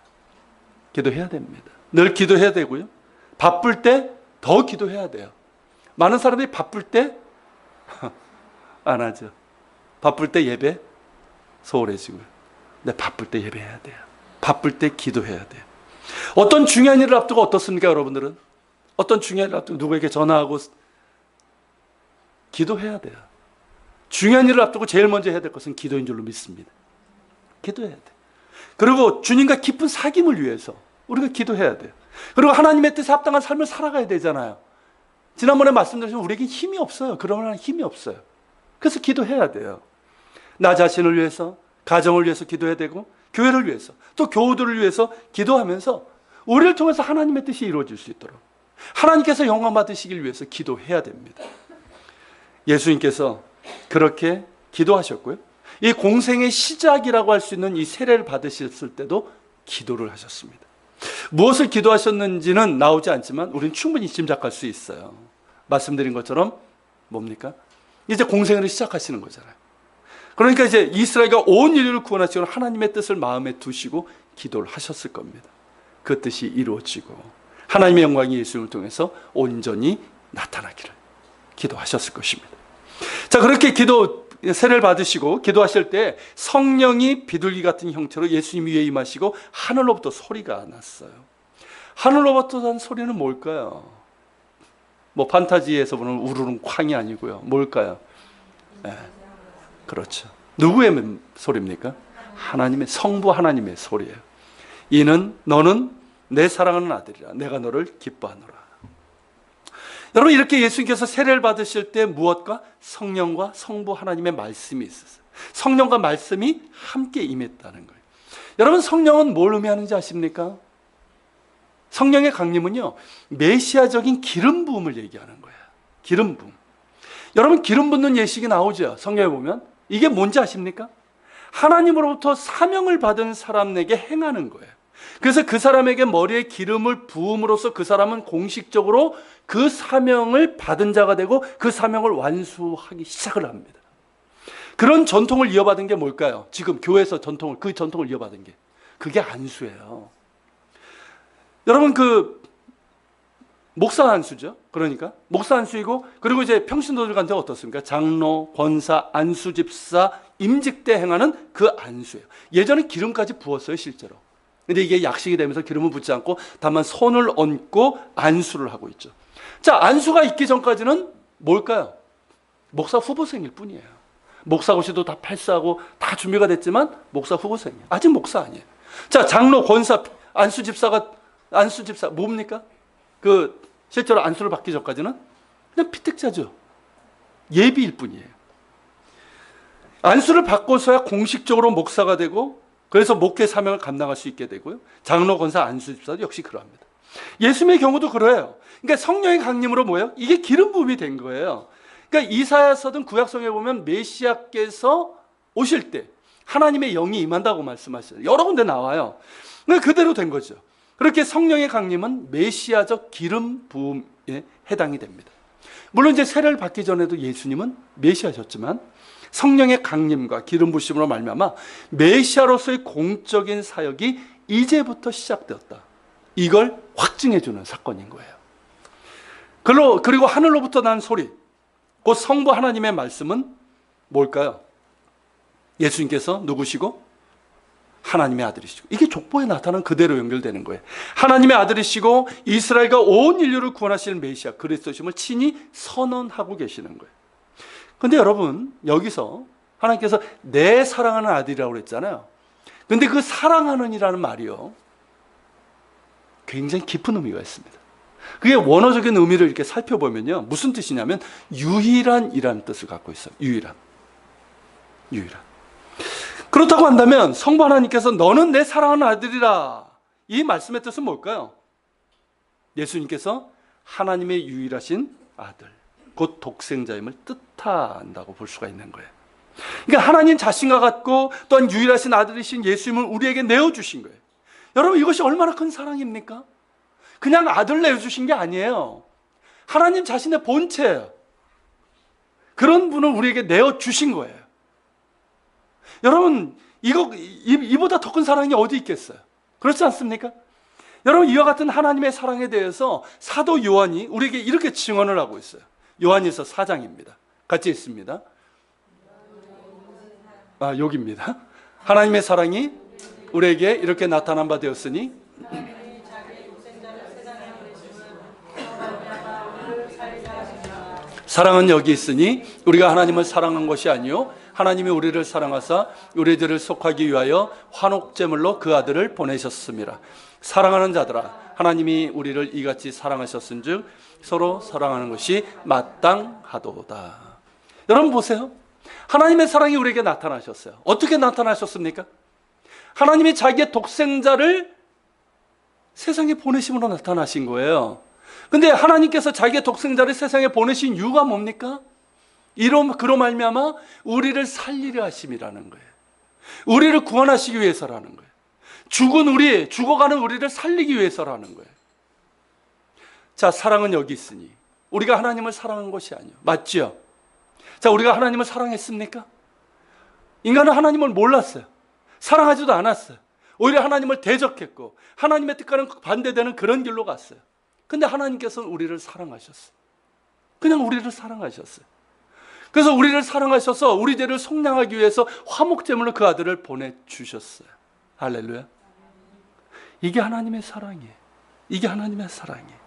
기도해야 됩니다. 늘 기도해야 되고요. 바쁠 때 더 기도해야 돼요. 많은 사람들이 바쁠 때 안 하죠. 바쁠 때 예배 소홀해지고요. 근데 바쁠 때 예배해야 돼요. 바쁠 때 기도해야 돼요. 어떤 중요한 일을 앞두고 어떻습니까, 여러분들은? 어떤 중요한 일을 앞두고 누구에게 전화하고 기도해야 돼요. 중요한 일을 앞두고 제일 먼저 해야 될 것은 기도인 줄로 믿습니다. 기도해야 돼요. 그리고 주님과 깊은 사귐을 위해서 우리가 기도해야 돼요. 그리고 하나님의 뜻에 합당한 삶을 살아가야 되잖아요. 지난번에 말씀드렸지만 우리에게 힘이 없어요. 그러나 힘이 없어요. 그래서 기도해야 돼요. 나 자신을 위해서, 가정을 위해서 기도해야 되고, 교회를 위해서, 또 교우들을 위해서 기도하면서 우리를 통해서 하나님의 뜻이 이루어질 수 있도록 하나님께서 영광 받으시길 위해서 기도해야 됩니다. 예수님께서 그렇게 기도하셨고요. 이 공생의 시작이라고 할 수 있는 이 세례를 받으셨을 때도 기도를 하셨습니다. 무엇을 기도하셨는지는 나오지 않지만 우리는 충분히 짐작할 수 있어요. 말씀드린 것처럼 뭡니까? 이제 공생을 시작하시는 거잖아요. 그러니까 이제 이스라엘과 온 인류를 구원하시고 하나님의 뜻을 마음에 두시고 기도를 하셨을 겁니다. 그 뜻이 이루어지고 하나님의 영광이 예수님을 통해서 온전히 나타나기를 기도하셨을 것입니다. 자, 그렇게 세례를 받으시고 기도하실 때 성령이 비둘기 같은 형태로 예수님 위에 임하시고 하늘로부터 소리가 났어요. 하늘로부터 난 소리는 뭘까요? 뭐 판타지에서 보는 우르릉 쾅이 아니고요. 뭘까요? 네, 그렇죠. 누구의 소리입니까? 하나님의, 성부 하나님의 소리예요. 너는 내 사랑하는 아들이라. 내가 너를 기뻐하노라. 여러분, 이렇게 예수님께서 세례를 받으실 때 무엇과? 성령과 성부 하나님의 말씀이 있었어요. 성령과 말씀이 함께 임했다는 거예요. 여러분, 성령은 뭘 의미하는지 아십니까? 성령의 강림은요, 메시아적인 기름 부음을 얘기하는 거예요. 기름 부음. 여러분, 기름 붓는 예식이 나오죠. 성경에 보면. 이게 뭔지 아십니까? 하나님으로부터 사명을 받은 사람에게 행하는 거예요. 그래서 그 사람에게 머리에 기름을 부음으로써 그 사람은 공식적으로 그 사명을 받은 자가 되고 그 사명을 완수하기 시작을 합니다. 그런 전통을 이어받은 게 뭘까요? 지금 교회에서 그 전통을 이어받은 게. 그게 안수예요. 여러분, 목사 안수죠. 그러니까 목사 안수이고, 그리고 이제 평신도들한테 어떻습니까? 장로, 권사, 안수 집사, 임직 때 행하는 그 안수예요. 예전에 기름까지 부었어요, 실제로. 근데 이게 약식이 되면서 기름을 붓지 않고 다만 손을 얹고 안수를 하고 있죠. 자, 안수가 있기 전까지는 뭘까요? 목사 후보생일 뿐이에요. 목사고시도 다 패스하고 다 준비가 됐지만 목사 후보생이에요. 아직 목사 아니에요. 자, 장로, 권사, 안수 집사 뭡니까? 실제로 안수를 받기 전까지는 그냥 피택자죠. 예비일 뿐이에요. 안수를 받고서야 공식적으로 목사가 되고, 그래서 목회 사명을 감당할 수 있게 되고요. 장로, 권사, 안수 집사도 역시 그러합니다. 예수님의 경우도 그래요. 그러니까 성령의 강림으로 뭐예요? 이게 기름 부음이 된 거예요. 그러니까 이사야서든 구약성에 보면 메시아께서 오실 때 하나님의 영이 임한다고 말씀하셔요. 여러 군데 나와요. 그러니까 그대로 된 거죠. 그렇게 성령의 강림은 메시아적 기름 부음에 해당이 됩니다. 물론 이제 세례를 받기 전에도 예수님은 메시아셨지만 성령의 강림과 기름 부심으로 말미암아 메시아로서의 공적인 사역이 이제부터 시작되었다. 이걸 확증해 주는 사건인 거예요. 그리고 하늘로부터 난 소리, 곧 성부 하나님의 말씀은 뭘까요? 예수님께서 누구시고? 하나님의 아들이시고. 이게 족보에 나타난 그대로 연결되는 거예요. 하나님의 아들이시고 이스라엘과 온 인류를 구원하실 메시아 그리스도심을 친히 선언하고 계시는 거예요. 근데 여러분, 여기서 하나님께서 내 사랑하는 아들이라고 그랬잖아요. 근데 그 사랑하는이라는 말이요, 굉장히 깊은 의미가 있습니다. 그게 원어적인 의미를 이렇게 살펴보면요, 무슨 뜻이냐면 유일한이라는 뜻을 갖고 있어요. 유일한. 그렇다고 한다면 성부 하나님께서 너는 내 사랑하는 아들이라, 이 말씀의 뜻은 뭘까요? 예수님께서 하나님의 유일하신 아들, 곧 독생자임을 뜻한다고 볼 수가 있는 거예요. 그러니까 하나님 자신과 같고 또한 유일하신 아들이신 예수님을 우리에게 내어주신 거예요. 여러분, 이것이 얼마나 큰 사랑입니까? 그냥 아들 내어주신 게 아니에요. 하나님 자신의 본체예요. 그런 분을 우리에게 내어주신 거예요. 여러분, 이보다 더 큰 사랑이 어디 있겠어요? 그렇지 않습니까? 여러분, 이와 같은 하나님의 사랑에 대해서 사도 요한이 우리에게 이렇게 증언을 하고 있어요. 요한일서 4장입니다. 같이 있습니다. 여기입니다. 하나님의 사랑이 우리에게 이렇게 나타난 바 되었으니 사랑은 여기 있으니 우리가 하나님을 사랑한 것이 아니요 하나님이 우리를 사랑하사 우리들을 속하기 위하여 화목제물로 그 아들을 보내셨습니다. 사랑하는 자들아 하나님이 우리를 이같이 사랑하셨은즉 서로 사랑하는 것이 마땅하도다. 여러분 보세요. 하나님의 사랑이 우리에게 나타나셨어요. 어떻게 나타나셨습니까? 하나님이 자기의 독생자를 세상에 보내심으로 나타나신 거예요. 근데 하나님께서 자기의 독생자를 세상에 보내신 이유가 뭡니까? 그로 말미암아 우리를 살리려 하심이라는 거예요. 우리를 구원하시기 위해서라는 거예요. 죽어가는 우리를 살리기 위해서라는 거예요. 자, 사랑은 여기 있으니 우리가 하나님을 사랑한 것이 아니에요. 맞지요? 자, 우리가 하나님을 사랑했습니까? 인간은 하나님을 몰랐어요. 사랑하지도 않았어요. 오히려 하나님을 대적했고 하나님의 뜻과는 반대되는 그런 길로 갔어요. 근데 하나님께서는 우리를 사랑하셨어요. 그냥 우리를 사랑하셨어요. 그래서 우리를 사랑하셔서 우리 죄를 속량하기 위해서 화목제물로 그 아들을 보내주셨어요. 할렐루야. 이게 하나님의 사랑이에요. 이게 하나님의 사랑이에요.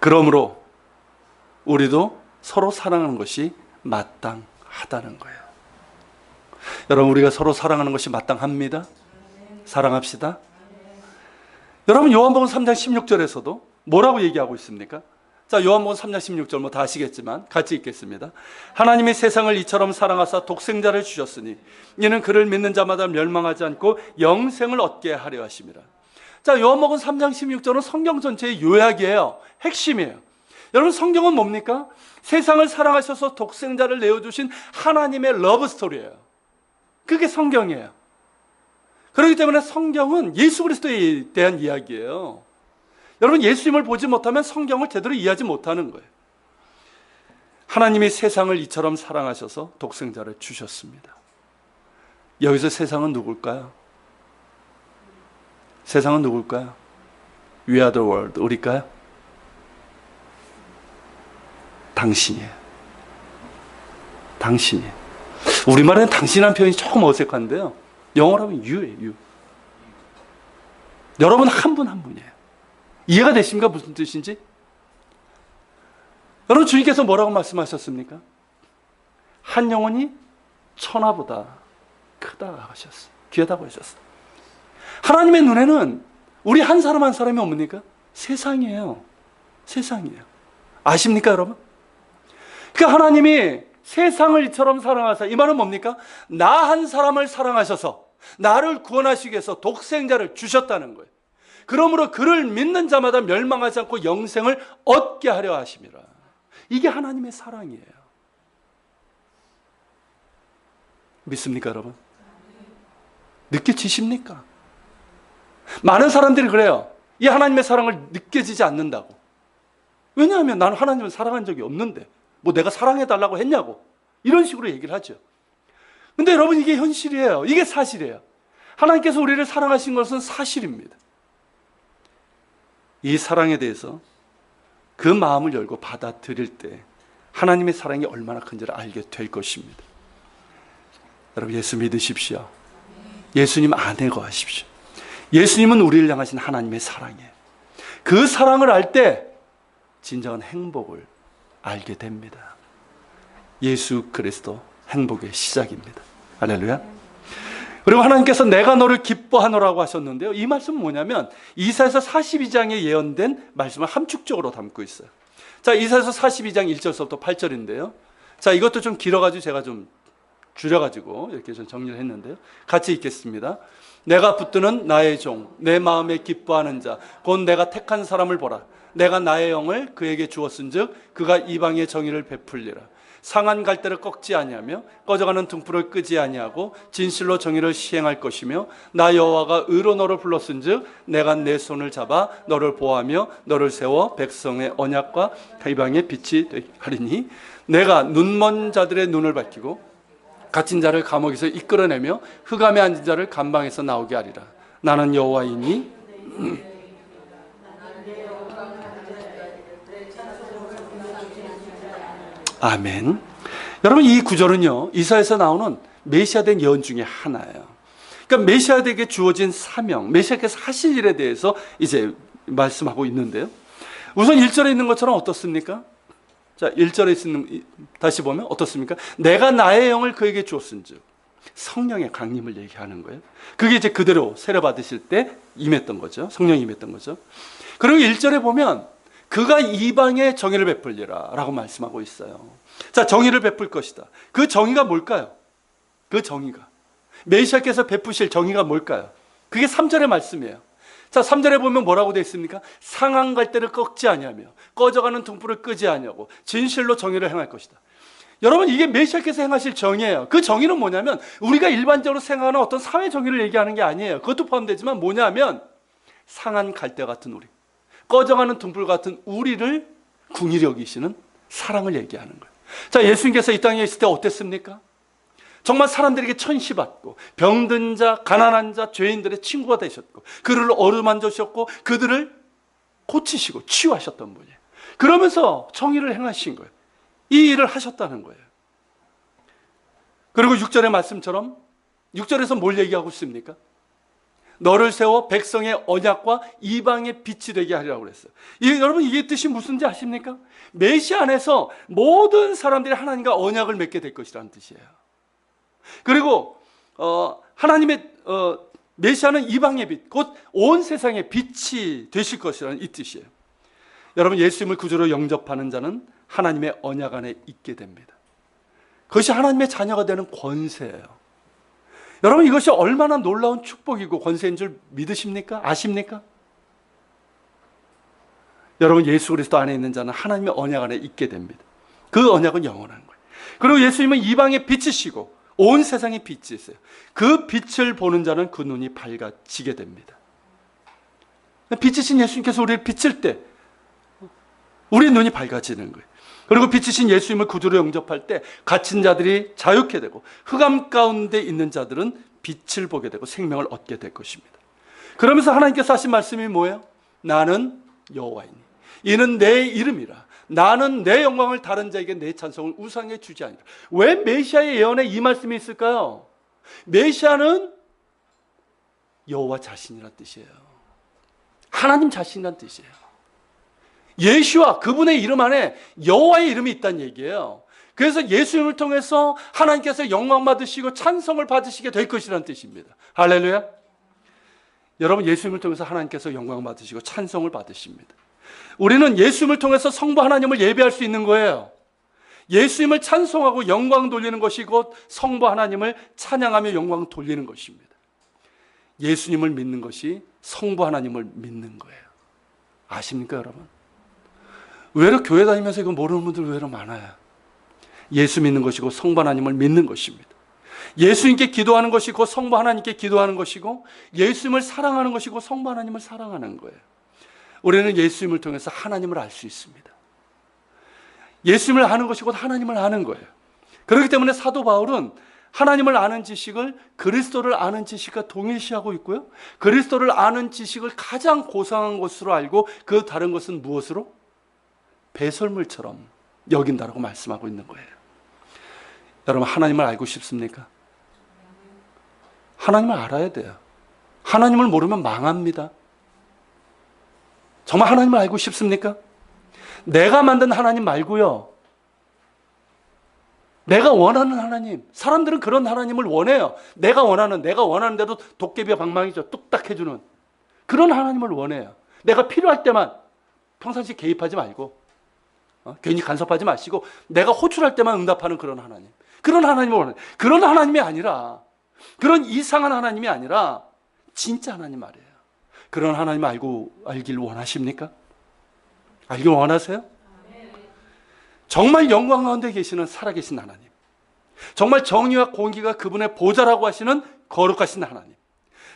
그러므로 우리도 서로 사랑하는 것이 마땅하다는 거예요. 여러분, 우리가 서로 사랑하는 것이 마땅합니다. 사랑합시다. 여러분, 요한복음 3장 16절에서도 뭐라고 얘기하고 있습니까? 자, 요한복음 3장 16절 뭐 다 아시겠지만 같이 읽겠습니다. 하나님이 세상을 이처럼 사랑하사 독생자를 주셨으니 이는 그를 믿는 자마다 멸망하지 않고 영생을 얻게 하려 하심이라. 자, 요한복음 3장 16절은 성경 전체의 요약이에요. 핵심이에요. 여러분, 성경은 뭡니까? 세상을 사랑하셔서 독생자를 내어주신 하나님의 러브 스토리예요. 그게 성경이에요. 그렇기 때문에 성경은 예수 그리스도에 대한 이야기예요. 여러분, 예수님을 보지 못하면 성경을 제대로 이해하지 못하는 거예요. 하나님이 세상을 이처럼 사랑하셔서 독생자를 주셨습니다. 여기서 세상은 누굴까요? 세상은 누굴까요? We are the world. 우리일까요? 당신이에요. 당신이에요. 우리말에는 당신이라는 표현이 조금 어색한데요. 영어로 하면 you예요. you. 여러분 한 분 한 분이에요. 이해가 되십니까? 무슨 뜻인지? 여러분, 주님께서 뭐라고 말씀하셨습니까? 한 영혼이 천하보다 크다 하셨어요. 귀하다고 하셨어요. 하나님의 눈에는 우리 한 사람 한 사람이 뭡니까? 세상이에요. 세상이에요. 아십니까, 여러분? 그러니까 하나님이 세상을 이처럼 사랑하사, 이 말은 뭡니까? 나 한 사람을 사랑하셔서 나를 구원하시기 위해서 독생자를 주셨다는 거예요. 그러므로 그를 믿는 자마다 멸망하지 않고 영생을 얻게 하려 하심이라. 이게 하나님의 사랑이에요. 믿습니까, 여러분? 느껴지십니까? 많은 사람들이 그래요. 이 하나님의 사랑을 느껴지지 않는다고. 왜냐하면 나는 하나님을 사랑한 적이 없는데 뭐 내가 사랑해달라고 했냐고 이런 식으로 얘기를 하죠. 근데 여러분, 이게 현실이에요. 이게 사실이에요. 하나님께서 우리를 사랑하신 것은 사실입니다. 이 사랑에 대해서 그 마음을 열고 받아들일 때 하나님의 사랑이 얼마나 큰지를 알게 될 것입니다. 여러분, 예수 믿으십시오. 예수님 안에 거하십시오. 예수님은 우리를 향하신 하나님의 사랑이에요. 그 사랑을 알 때 진정한 행복을 알게 됩니다. 예수 그리스도 행복의 시작입니다. 할렐루야. 그리고 하나님께서 내가 너를 기뻐하노라고 하셨는데요. 이 말씀은 뭐냐면 이사야서 42장에 예언된 말씀을 함축적으로 담고 있어요. 자, 이사야서 42장 1절부터 8절인데요. 자, 이것도 좀 길어가지고 제가 좀 줄여가지고 이렇게 좀 정리를 했는데요. 같이 읽겠습니다. 내가 붙드는 나의 종, 내 마음에 기뻐하는 자, 곧 내가 택한 사람을 보라. 내가 나의 영을 그에게 주었은즉 그가 이방의 정의를 베풀리라. 상한 갈대를 꺾지 아니하며 꺼져가는 등불을 끄지 아니하고 진실로 정의를 시행할 것이며 나 여호와가 의로 너를 불렀은즉 내가 내 손을 잡아 너를 보호하며 너를 세워 백성의 언약과 이방의 빛이 되게 하리니 내가 눈먼 자들의 눈을 밝히고 갇힌 자를 감옥에서 이끌어내며 흑암에 앉은 자를 감방에서 나오게 하리라. 나는 여호와이니 아멘. 여러분, 이 구절은요, 이사야에서 나오는 메시아된 예언 중에 하나예요. 그러니까 메시아에게 주어진 사명, 메시아께서 하실 일에 대해서 이제 말씀하고 있는데요. 우선 1절에 있는 것처럼 어떻습니까? 자, 1절에 있는, 다시 보면 어떻습니까? 내가 나의 영을 그에게 주었은즉, 성령의 강림을 얘기하는 거예요. 그게 이제 그대로 세례 받으실 때 임했던 거죠. 성령이 임했던 거죠. 그리고 1절에 보면 그가 이방에 정의를 베풀리라 라고 말씀하고 있어요. 자, 정의를 베풀 것이다. 그 정의가 뭘까요? 그 정의가, 메시아께서 베푸실 정의가 뭘까요? 그게 3절의 말씀이에요. 자, 3절에 보면 뭐라고 되어 있습니까? 상한 갈대를 꺾지 아니하며 꺼져가는 등불을 끄지 아니하고 진실로 정의를 행할 것이다. 여러분, 이게 메시아께서 행하실 정의예요. 그 정의는 뭐냐면 우리가 일반적으로 생각하는 어떤 사회 정의를 얘기하는 게 아니에요. 그것도 포함되지만 뭐냐면 상한 갈대 같은 우리, 꺼져가는 등불 같은 우리를 궁히 여기시는 사랑을 얘기하는 거예요. 자, 예수님께서 이 땅에 있을 때 어땠습니까? 정말 사람들에게 천시받고 병든 자, 가난한 자, 죄인들의 친구가 되셨고 그들을 어루만져 주셨고 그들을 고치시고 치유하셨던 분이에요. 그러면서 정의를 행하신 거예요. 이 일을 하셨다는 거예요. 그리고 6절의 말씀처럼 6절에서 뭘 얘기하고 있습니까? 너를 세워 백성의 언약과 이방의 빛이 되게 하리라고 그랬어요. 여러분, 이게 뜻이 무슨지 아십니까? 메시아 안에서 모든 사람들이 하나님과 언약을 맺게 될 것이라는 뜻이에요. 그리고 하나님의 메시아는 이방의 빛, 곧 온 세상의 빛이 되실 것이라는 이 뜻이에요. 여러분, 예수님을 구주로 영접하는 자는 하나님의 언약 안에 있게 됩니다. 그것이 하나님의 자녀가 되는 권세예요. 여러분, 이것이 얼마나 놀라운 축복이고 권세인 줄 믿으십니까? 아십니까? 여러분, 예수 그리스도 안에 있는 자는 하나님의 언약 안에 있게 됩니다. 그 언약은 영원한 거예요. 그리고 예수님은 이방의 빛이시고 온 세상에 빛이 있어요. 그 빛을 보는 자는 그 눈이 밝아지게 됩니다. 빛이신 예수님께서 우리를 비칠 때 우리의 눈이 밝아지는 거예요. 그리고 빛이신 예수님을 구주로 영접할 때 갇힌 자들이 자유케 되고 흑암 가운데 있는 자들은 빛을 보게 되고 생명을 얻게 될 것입니다. 그러면서 하나님께서 하신 말씀이 뭐예요? 나는 여호와이니 이는 내 이름이라. 나는 내 영광을 다른 자에게 내 찬송을 우상에 주지 아니라. 왜 메시아의 예언에 이 말씀이 있을까요? 메시아는 여호와 자신이란 뜻이에요. 하나님 자신이란 뜻이에요. 예수와 그분의 이름 안에 여호와의 이름이 있다는 얘기예요. 그래서 예수님을 통해서 하나님께서 영광 받으시고 찬송을 받으시게 될 것이라는 뜻입니다. 할렐루야. 여러분, 예수님을 통해서 하나님께서 영광 받으시고 찬송을 받으십니다. 우리는 예수님을 통해서 성부 하나님을 예배할 수 있는 거예요. 예수님을 찬송하고 영광 돌리는 것이 곧 성부 하나님을 찬양하며 영광 돌리는 것입니다. 예수님을 믿는 것이 성부 하나님을 믿는 거예요. 아십니까, 여러분? 의외로 교회 다니면서 이거 모르는 분들 의외로 많아요. 예수 믿는 것이고 성부 하나님을 믿는 것입니다. 예수님께 기도하는 것이 곧 성부 하나님께 기도하는 것이고 예수님을 사랑하는 것이고 성부 하나님을 사랑하는 거예요. 우리는 예수님을 통해서 하나님을 알 수 있습니다. 예수님을 아는 것이 곧 하나님을 아는 거예요. 그렇기 때문에 사도 바울은 하나님을 아는 지식을 그리스도를 아는 지식과 동일시하고 있고요. 그리스도를 아는 지식을 가장 고상한 것으로 알고 그 다른 것은 무엇으로? 배설물처럼 여긴다라고 말씀하고 있는 거예요. 여러분, 하나님을 알고 싶습니까? 하나님을 알아야 돼요. 하나님을 모르면 망합니다. 정말 하나님을 알고 싶습니까? 내가 만든 하나님 말고요. 내가 원하는 하나님. 사람들은 그런 하나님을 원해요. 내가 원하는 대로 도깨비와 방망이죠. 뚝딱 해주는 그런 하나님을 원해요. 내가 필요할 때만 평상시 개입하지 말고 괜히 간섭하지 마시고 내가 호출할 때만 응답하는 그런 하나님. 그런 하나님을 원해요. 그런 하나님이 아니라 그런 이상한 하나님이 아니라 진짜 하나님 말이에요. 그런 하나님 알길 원하십니까? 알길 원하세요? 정말 영광 가운데 계시는 살아계신 하나님, 정말 정의와 공의가 그분의 보좌라고 하시는 거룩하신 하나님,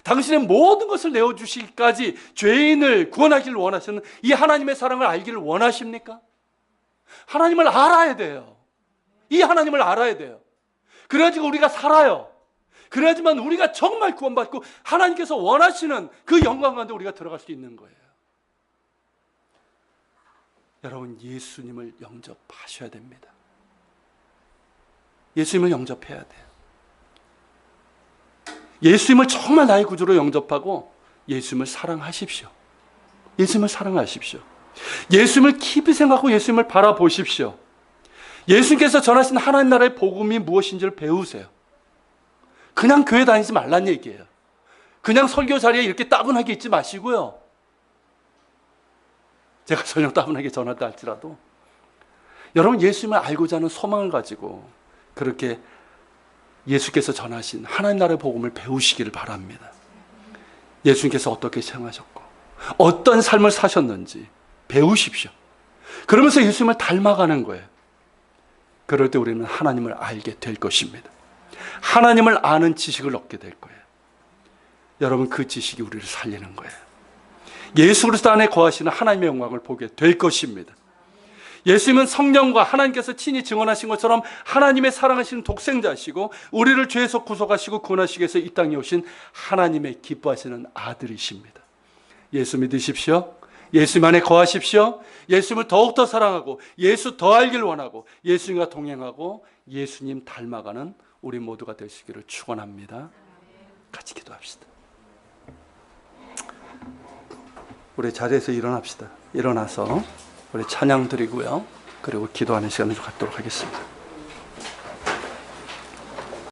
당신의 모든 것을 내어주시기까지 죄인을 구원하기를 원하시는 이 하나님의 사랑을 알기를 원하십니까? 하나님을 알아야 돼요. 이 하나님을 알아야 돼요. 그래야지 우리가 살아요. 그래야지만 우리가 정말 구원받고 하나님께서 원하시는 그 영광 가운데 우리가 들어갈 수 있는 거예요. 여러분, 예수님을 영접하셔야 됩니다. 예수님을 영접해야 돼요. 예수님을 정말 나의 구주로 영접하고 예수님을 사랑하십시오. 예수님을 사랑하십시오. 예수님을 깊이 생각하고 예수님을 바라보십시오. 예수님께서 전하신 하나님 나라의 복음이 무엇인지를 배우세요. 그냥 교회 다니지 말란 얘기예요. 그냥 설교 자리에 이렇게 따분하게 있지 마시고요. 제가 설령 따분하게 전하다 할지라도 여러분 예수님을 알고자 하는 소망을 가지고 그렇게 예수께서 전하신 하나님 나라의 복음을 배우시기를 바랍니다. 예수님께서 어떻게 생하셨고 어떤 삶을 사셨는지 배우십시오. 그러면서 예수님을 닮아가는 거예요. 그럴 때 우리는 하나님을 알게 될 것입니다. 하나님을 아는 지식을 얻게 될 거예요. 여러분 그 지식이 우리를 살리는 거예요. 예수 그리스도 안에 거하시는 하나님의 영광을 보게 될 것입니다. 예수님은 성령과 하나님께서 친히 증언하신 것처럼 하나님의 사랑하시는 독생자시고 우리를 죄에서 구속하시고 구원하시기 위해서 이 땅에 오신 하나님의 기뻐하시는 아들이십니다. 예수 믿으십시오. 예수님 안에 거하십시오. 예수님을 더욱더 사랑하고 예수 더 알기를 원하고 예수님과 동행하고 예수님 닮아가는 우리 모두가 되시기를 축원합니다. 같이 기도합시다. 우리 자리에서 일어납시다. 일어나서 우리 찬양 드리고요. 그리고 기도하는 시간을 갖도록 하겠습니다.